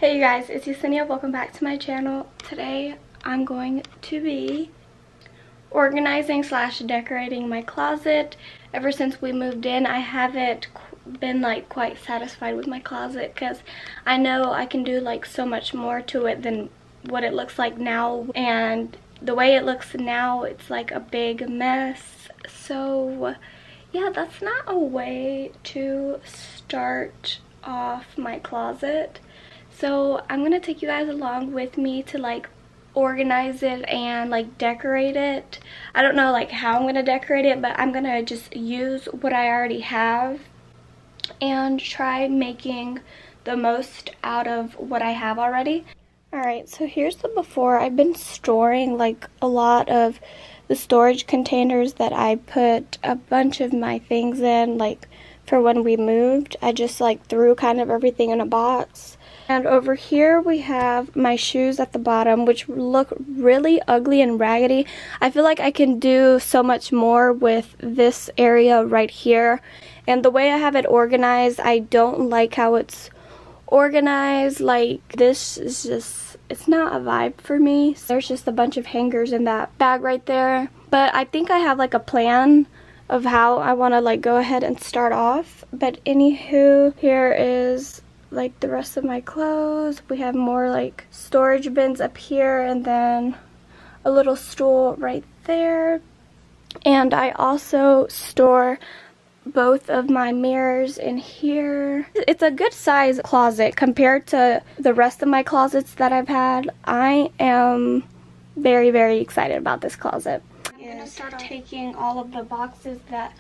Hey you guys, it's Yesenia. Welcome back to my channel. Today I'm going to be organizing / decorating my closet. Ever since we moved in, I haven't been quite satisfied with my closet because I know I can do so much more to it than what it looks like now, and the way it looks now, it's like a big mess. So yeah, that's not a way to start off my closet. So I'm gonna take you guys along with me to organize it and decorate it. I don't know how I'm gonna decorate it, but I'm gonna just use what I already have and try making the most out of what I have already. Alright, so here's the before. I've been storing a lot of the storage containers that I put a bunch of my things in for when we moved. I just threw kind of everything in a box. And over here we have my shoes at the bottom, which look really ugly and raggedy. I feel like I can do so much more with this area right here. And the way I have it organized, I don't like how it's organized. This is just, it's not a vibe for me. So there's just a bunch of hangers in that bag right there. But I think I have a plan of how I want to go ahead and start off. But anywho, here is the rest of my clothes. We have more storage bins up here and then a little stool right there. And I also store both of my mirrors in here. It's a good size closet compared to the rest of my closets that I've had. I am very, very excited about this closet. I'm gonna start taking all of the boxes that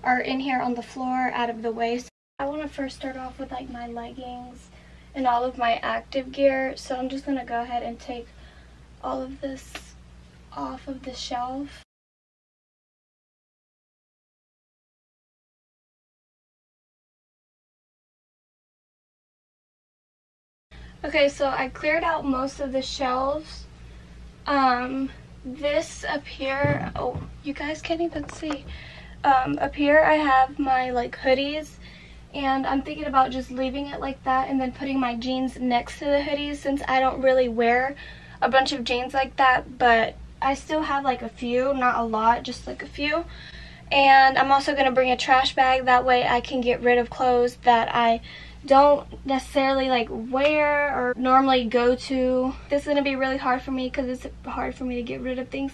are in here on the floor out of the way. I want to first start off with my leggings and all of my active gear. So I'm just going to go ahead and take all of this off of the shelf. Okay, so I cleared out most of the shelves. This up here, oh, you guys can't even see. Up here I have my hoodies. And I'm thinking about just leaving it like that and then putting my jeans next to the hoodies, since I don't really wear a bunch of jeans like that, but I still have a few, not a lot, just a few. And I'm also going to bring a trash bag, that way I can get rid of clothes that I don't necessarily wear or normally go to. This is going to be really hard for me because it's hard for me to get rid of things.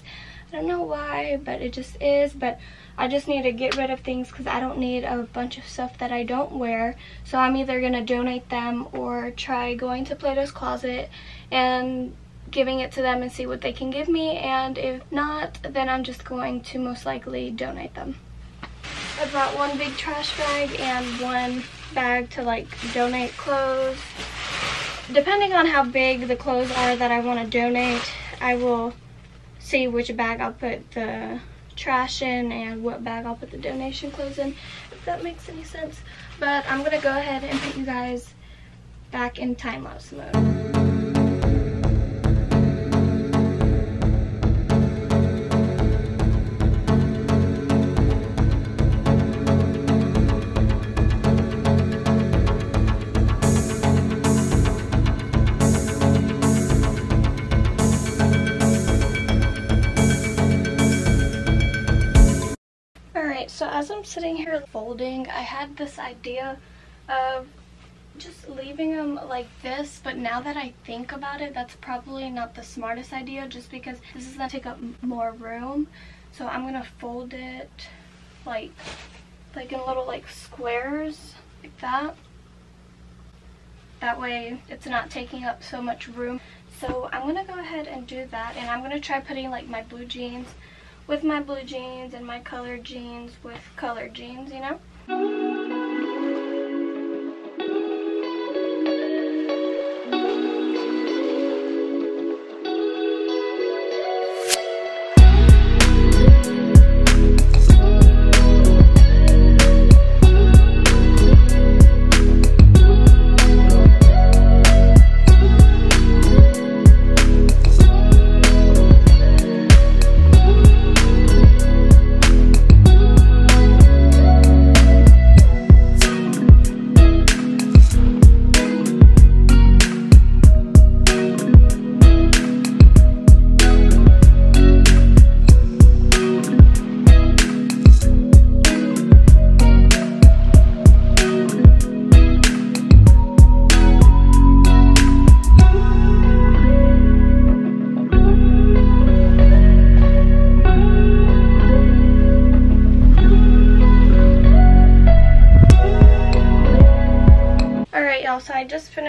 I don't know why, but it just is. But I just need to get rid of things because I don't need a bunch of stuff that I don't wear. So I'm either going to donate them or try going to Plato's Closet and giving it to them and see what they can give me. And if not, then I'm just going to most likely donate them. I brought one big trash bag and one bag to donate clothes. Depending on how big the clothes are that I want to donate, I will see which bag I'll put the trash in and what bag I'll put the donation clothes in, if that makes any sense. But I'm gonna go ahead and put you guys back in time-lapse mode. So as I'm sitting here folding, I had this idea of just leaving them like this, but now that I think about it, that's probably not the smartest idea, just because this is going to take up more room. So I'm going to fold it in little squares like that. That way it's not taking up so much room. So I'm going to go ahead and do that, and I'm going to try putting my blue jeans with my blue jeans and my colored jeans with colored jeans, you know?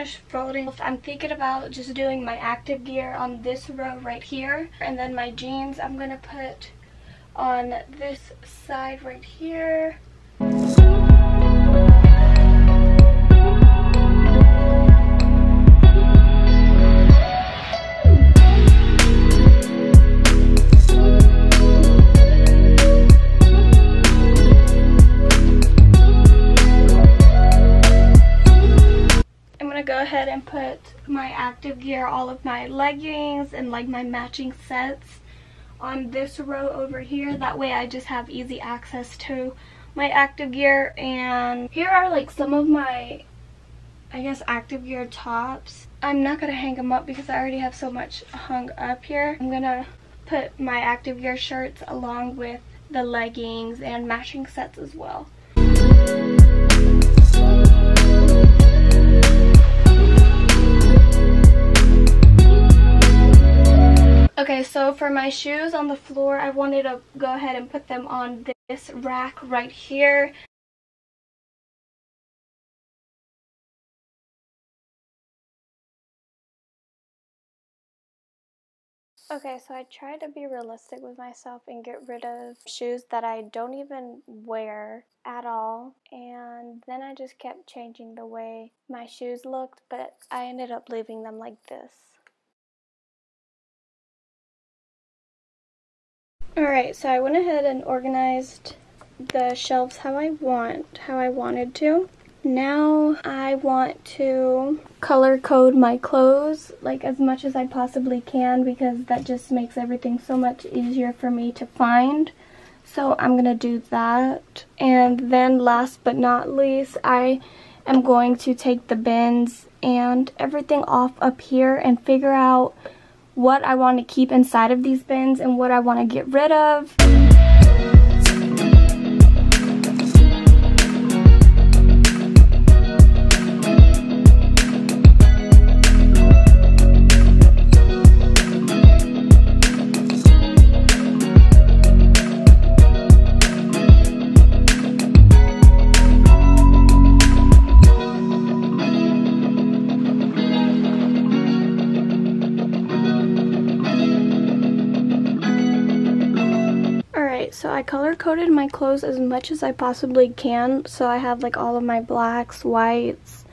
finish folding. I'm thinking about just doing my active gear on this row right here, and then my jeans I'm gonna put on this side right here. Go ahead and put my active gear, all of my leggings and like my matching sets on this row over here. That way I just have easy access to my active gear. And here are like some of my, I guess, active gear tops. I'm not gonna hang them up because I already have so much hung up here. I'm gonna put my active gear shirts along with the leggings and matching sets as well. Okay, so for my shoes on the floor, I wanted to go ahead and put them on this rack right here. Okay, so I tried to be realistic with myself and get rid of shoes that I don't even wear at all. And then I just kept changing the way my shoes looked, but I ended up leaving them like this. Alright, so I went ahead and organized the shelves how I wanted to. Now I want to color code my clothes like as much as I possibly can, because that just makes everything so much easier for me to find. So I'm gonna do that. And then last but not least, I am going to take the bins and everything off up here and figure out what I want to keep inside of these bins and what I want to get rid of. So I color coded my clothes as much as I possibly can. So I have like all of my blacks, whites,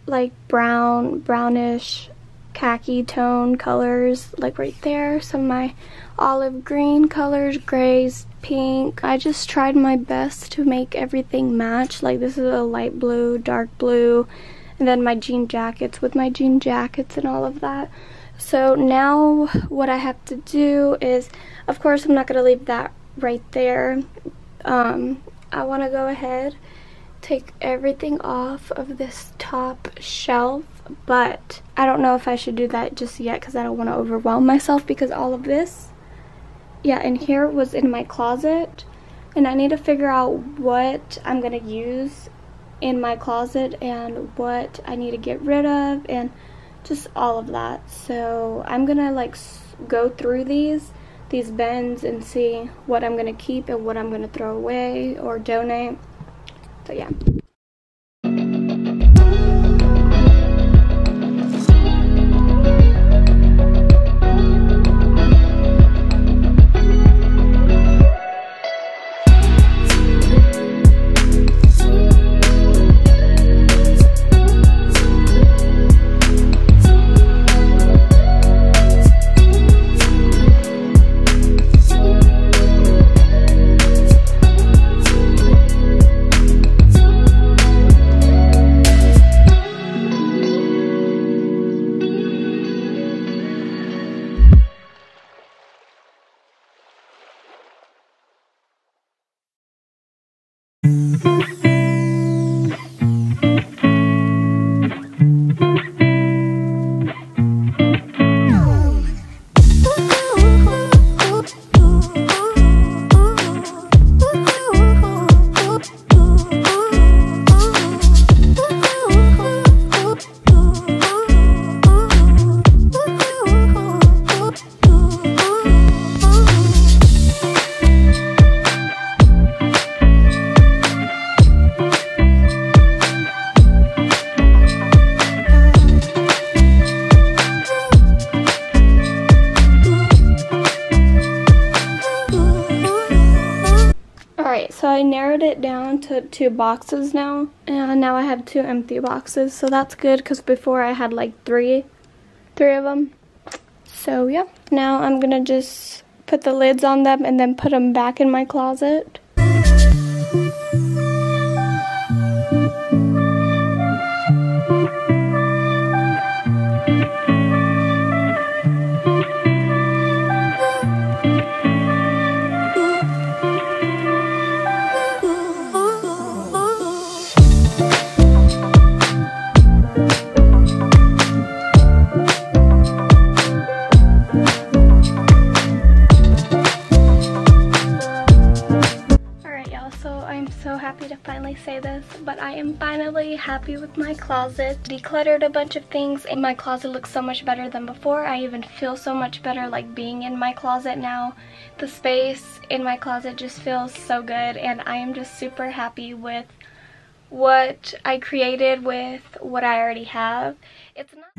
like brown, brownish, khaki tone colors, like right there. Some of my olive green colors, grays, pink. I just tried my best to make everything match. Like this is a light blue, dark blue, and then my jean jackets with my jean jackets and all of that. So now what I have to do is, of course I'm not going to leave that right there. I want to go ahead, take everything off of this top shelf, but I don't know if I should do that just yet because I don't want to overwhelm myself, because all of this, yeah, in here was in my closet, and I need to figure out what I'm going to use in my closet and what I need to get rid of and just all of that. So I'm going to like go through these bins and see what I'm gonna keep and what I'm gonna throw away or donate. So yeah. narrowed it down to 2 boxes now, and now I have 2 empty boxes, so that's good because before I had like three of them. So yeah, now I'm gonna just put the lids on them and then put them back in my closet. To finally say this, but I am finally happy with my closet. Decluttered a bunch of things and my closet looks so much better than before. I even feel so much better like being in my closet now. The space in my closet just feels so good, and I am just super happy with what I created with what I already have. It's not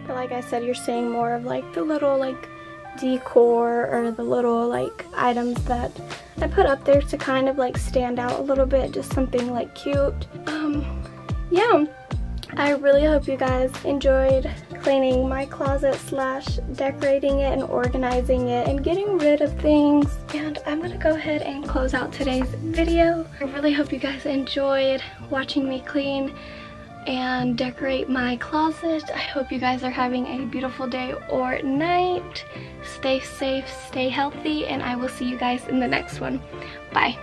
But like I said, you're seeing more of like the little like decor or the little like items that I put up there to kind of like stand out a little bit, just something like cute. Yeah, I really hope you guys enjoyed cleaning my closet slash decorating it and organizing it and getting rid of things. And I'm gonna go ahead and close out today's video. I really hope you guys enjoyed watching me clean and decorate my closet. I hope you guys are having a beautiful day or night. Stay safe, stay healthy, and I will see you guys in the next one. Bye.